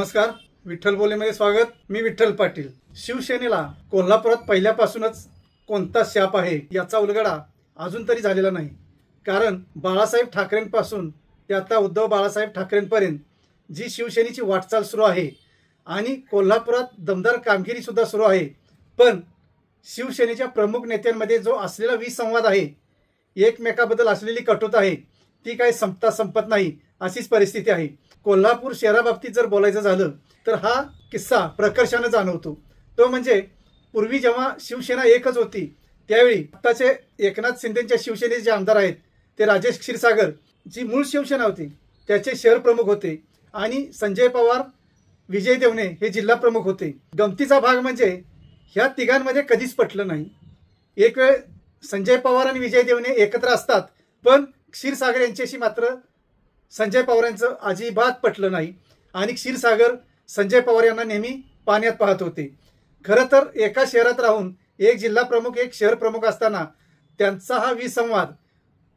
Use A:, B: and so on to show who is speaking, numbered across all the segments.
A: नमस्कार, विठ्ठल बोलेमध्ये स्वागत। मी विठ्ठल पाटील। शिवसेनेला कोल्हापुरात पहिल्यापासूनच कोणता शाप आहे याचा उलगडा अजून तरी झालेला नाही। कारण बाळासाहेब ठाकरेंपासून ते आता उद्धव बाळासाहेब ठाकरेंपर्यंत जी शिवसेनेची वाटचाल सुरू आहे आणि कोल्हापुरात दमदार कामगिरी सुद्धा सुरू आहे, पण शिवसेनेच्या प्रमुख नेत्यांमध्ये जो असलेला विसंवाद आहे, एकमेकाबद्दल असलेली कटुता आहे, ती काही संपत नाही अशीच परिस्थिती आहे। कोल्हापूर शहराबाबतीत जर बोलायचं झालं तर हा किस्सा प्रकर्षाने जाणवतो। तो म्हणजे पूर्वी जेव्हा शिवसेना एकच होती त्यावेळी आताचे एकनाथ शिंदेच्या शिवसेनेचे जे आमदार आहेत ते राजेश क्षीरसागर जी मूळ शिवसेना होती त्याचे शहर प्रमुख होते आणि संजय पवार, विजय देवणे हे जिल्हा प्रमुख होते। गमतीचा भाग म्हणजे ह्या तिघांमध्ये कधीच पटलं नाही। एक वेळ संजय पवार आणि विजय देवणे एकत्र असतात, पण क्षीरसागर यांच्याशी मात्र संजय पवार यांचं अजिबात पटलं नाही आणि क्षीरसागर संजय पवार यांना नेहमी पाण्यात पाहत होते। खरं तर एका शहरात राहून एक जिल्हा प्रमुख एक शहर प्रमुख असताना त्यांचा हा विसंवाद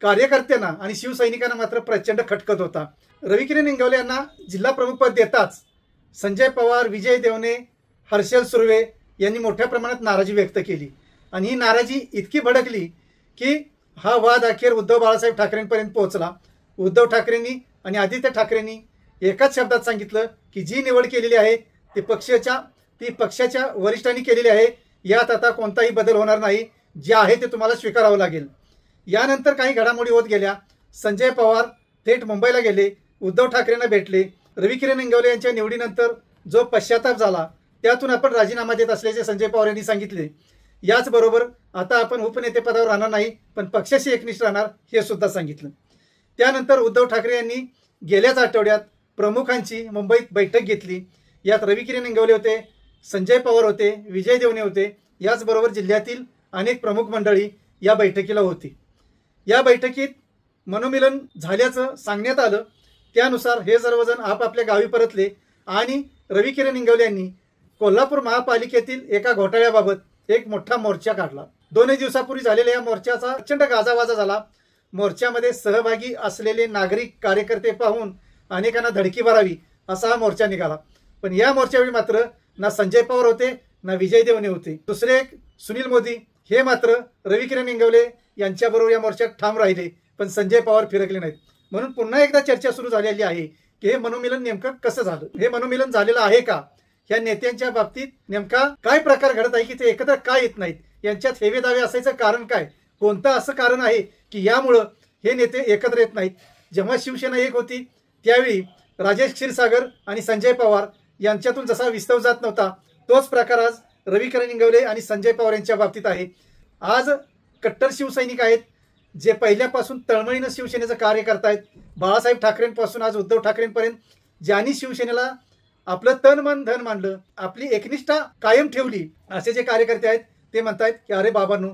A: कार्यकर्त्यांना आणि शिवसैनिकांना मात्र प्रचंड खटकत होता। रविकिरण इंगवले यांना जिल्हा प्रमुखपद देताच संजय पवार, विजय देवणे, हर्षल सुर्वे यांनी मोठ्या प्रमाणात नाराजी व्यक्त केली आणि ही नाराजी इतकी भडकली की हा वाद अखेर उद्धव बाळासाहेब ठाकरेंपर्यंत पोहोचला। उद्धव ठाकरेंनी आणि आदित्य ठाकरेंनी एकाच शब्दात सांगितलं की जी निवड केलेली आहे ती पक्षाच्या वरिष्ठांनी केलेली आहे, यात आता कोणताही बदल होणार नाही, जे आहे ते तुम्हाला स्वीकारावं लागेल। यानंतर काही घडामोडी होत गेल्या। संजय पवार थेट मुंबईला गेले, उद्धव ठाकरेंना भेटले। रविकिरण इंगवले यांच्या निवडीनंतर जो पश्चाताप झाला त्यातून आपण राजीनामा देत असल्याचे संजय पवार यांनी सांगितले। याचबरोबर आता आपण उपनेतेपदावर राहणार नाही, पण पक्षाशी एकनिष्ठ राहणार हे सुद्धा सांगितलं। त्यानंतर उद्धव ठाकरे यांनी गेल्याच आठवड्यात प्रमुखांची मुंबईत बैठक घेतली। यात रविकिरण इंगवले होते, संजय पवार होते, विजय देवणे होते, याचबरोबर जिल्ह्यातील अनेक प्रमुख मंडळी या बैठकीला होती। या बैठकीत मनोमिलन झाल्याचं सांगण्यात आलं। त्यानुसार हे सर्वजण आपापल्या गावी परतले आणि रविकिरण इंगवले यांनी कोल्हापूर महापालिकेतील एका घोटाळ्याबाबत एक मोठा मोर्चा काढला। 2 दिवसापूर्वी झालेल्या या मोर्चाचा प्रचंड गाजावाजा झाला। मोर्चामध्ये सहभागी असलेले नागरिक कार्यकर्ते पाहून अनेकांना धडकी भरावी असा हा मोर्चा निघाला। पण या मोर्चावेळी मात्र ना संजय पवार होते ना विजय देवणे होते। दुसरे एक सुनील मोदी हे मात्र रविकिरण इंगवले यांच्याबरोबर या मोर्चात ठाम राहिले, पण संजय पवार फिरकले नाहीत। म्हणून पुन्हा एकदा चर्चा सुरू झालेली आहे की हे मनोमिलन नेमकं कसं झालं, हे मनोमिलन झालेलं आहे का, या नेत्यांच्या बाबतीत नेमका काय प्रकार घडत आहे की ते एकत्र काय येत नाहीत, यांच्यात हेवे दावे असायचं कारण काय, कोणतं असं कारण आहे की यामुळं हे नेते एकत्र येत नाहीत। जेव्हा शिवसेना एक होती त्यावेळी राजेश क्षीरसागर आणि संजय पवार यांच्यातून जसा विस्तव जात नव्हता तोच प्रकार आज रविकिरण इंगवले आणि संजय पवार यांच्या बाबतीत आहे। आज कट्टर शिवसैनिक आहेत जे पहिल्यापासून तळमळीनं शिवसेनेचं कार्य करतायत। बाळासाहेब ठाकरेंपासून आज उद्धव ठाकरेंपर्यंत ज्यांनी शिवसेनेला आपलं तन मन धन मानलं, आपली एकनिष्ठा कायम ठेवली, असे जे कार्यकर्ते आहेत ते म्हणतायत की अरे बाबांनो,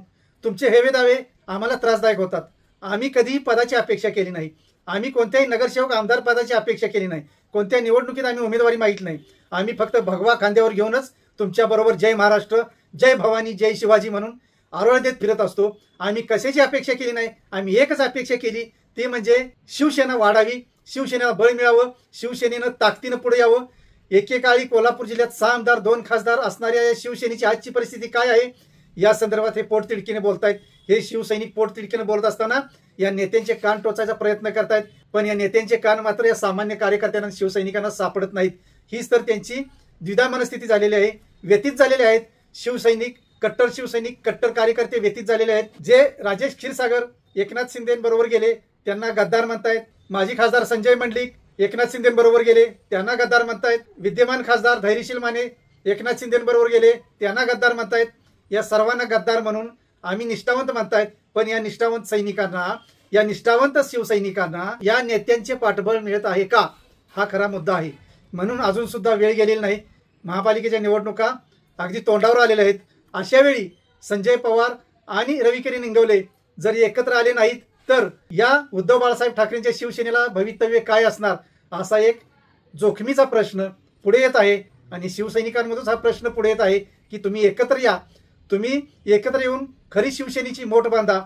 A: तुमचे हेवे दावे आम्हाला त्रासदायक होतात। आम्ही कधीही पदाची अपेक्षा केली नाही, आम्ही कोणत्याही नगरसेवक आमदार पदाची अपेक्षा केली नाही, कोणत्या निवडणुकीत आम्ही उमेदवारी मागितली नाही। आम्ही फक्त भगवा खांद्यावर घेऊनच तुमच्याबरोबर जय महाराष्ट्र, जय भवानी, जय शिवाजी म्हणून आरोळ देत फिरत असतो। आम्ही कशाची अपेक्षा केली नाही, आम्ही एकच अपेक्षा केली, ती म्हणजे शिवसेना वाढावी, शिवसेनेला बळ मिळावं, शिवसेनेनं ताकदीनं पुढे यावं। एकेकाळी कोल्हापूर जिल्ह्यात 6 आमदार 2 खासदार असणाऱ्या या शिवसेनेची आजची परिस्थिती काय आहे या संदर्भात हे पोटतिडकीने बोलतायत। हे शिवसैनिक पोटतिडकीने बोलत असताना या नेत्यांचे कान टोचायचा प्रयत्न करतायत, पण या नेत्यांचे कान मात्र या सामान्य कार्यकर्त्यांना शिवसैनिकांना सापडत नाहीत। हीच तर त्यांची द्विधा मनस्थिती झालेली आहे, व्यतीत झालेले आहेत। शिवसैनिक, कट्टर शिवसैनिक, कट्टर कार्यकर्ते व्यतीत झालेले आहेत। जे राजेश क्षीरसागर एकनाथ शिंदेबरोबर गेले त्यांना गद्दार म्हणतायत, माजी खासदार संजय मंडलिक एकनाथ शिंदेबरोबर गेले त्यांना गद्दार म्हणतायत, विद्यमान खासदार धैर्यशील माने एकनाथ शिंदेबरोबर गेले त्यांना गद्दार म्हणतायत। या सर्वांना गद्दार म्हणून आम्ही निष्ठावंत म्हणतायत, पण या निष्ठावंत सैनिकांना, या निष्ठावंत शिवसैनिकांना या नेत्यांचे पाठबळ मिळत आहे का, हा खरा मुद्दा आहे। म्हणून अजून सुद्धा वेळ गेलेली नाही, महापालिकेच्या निवडणुका अगदी तोंडावर आलेल्या आहेत। अशा वेळी संजय पवार आणि रविकिरण इंगवले जर एकत्र आले नाहीत तर या उद्धव बाळासाहेब ठाकरेंच्या शिवसेनेला भवितव्य काय असणार, असा एक जोखमीचा प्रश्न पुढे येत आहे। आणि शिवसैनिकांमधूनच हा प्रश्न पुढे येत आहे की तुम्ही एकत्र या, तुम्ही एकत्र येऊन खरी शिवसेनेची मोठ बांधा।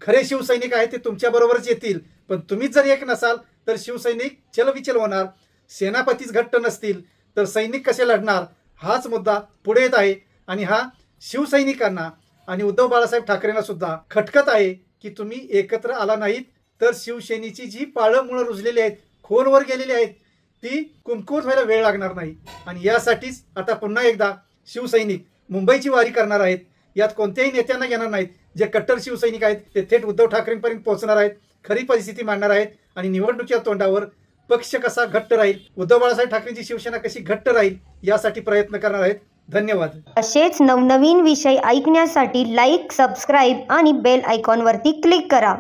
A: खरे शिवसैनिक आहेत ते तुमच्याबरोबरच येतील, पण तुम्हीच जर एक नसाल तर शिवसैनिक चलविचल होणार। सेनापतीच घट्ट नसतील तर सैनिक कसे लढणार हाच मुद्दा पुढे येत आहे आणि हा शिवसैनिकांना आणि उद्धव बाळासाहेब ठाकरेंना सुद्धा खटकत आहे की तुम्ही एकत्र आला नाहीत तर शिवसेनेची जी पाळंमुळं रुजलेली आहेत, खोलवर गेलेली आहेत, ती कुंकूत व्हायला वेळ लागणार नाही. आणि यासाठीच आता पुन्हा एकदा शिवसैनिक मुंबईची वारी करणार आहेत. यात कोणत्याही नेत्यांना घेणार नाहीत. जे कट्टर शिवसैनिक आहेत ते थेट उद्धव ठाकरेंपर्यंत पोहोचणार आहेत, खरी परिस्थिती मांडणार आहेत आणि निवडणुकीच्या तोंडावर पक्ष कसा घट्ट राहील, उद्धव बाळासाहेब ठाकरेंची शिवसेना कशी घट्ट राहील यासाठी प्रयत्न करणार आहेत. धन्यवाद.
B: असेच नवनवीन विषय ऐकण्यासाठी लाईक, सबस्क्राईब आणि बेल आयकॉनवरती क्लिक करा.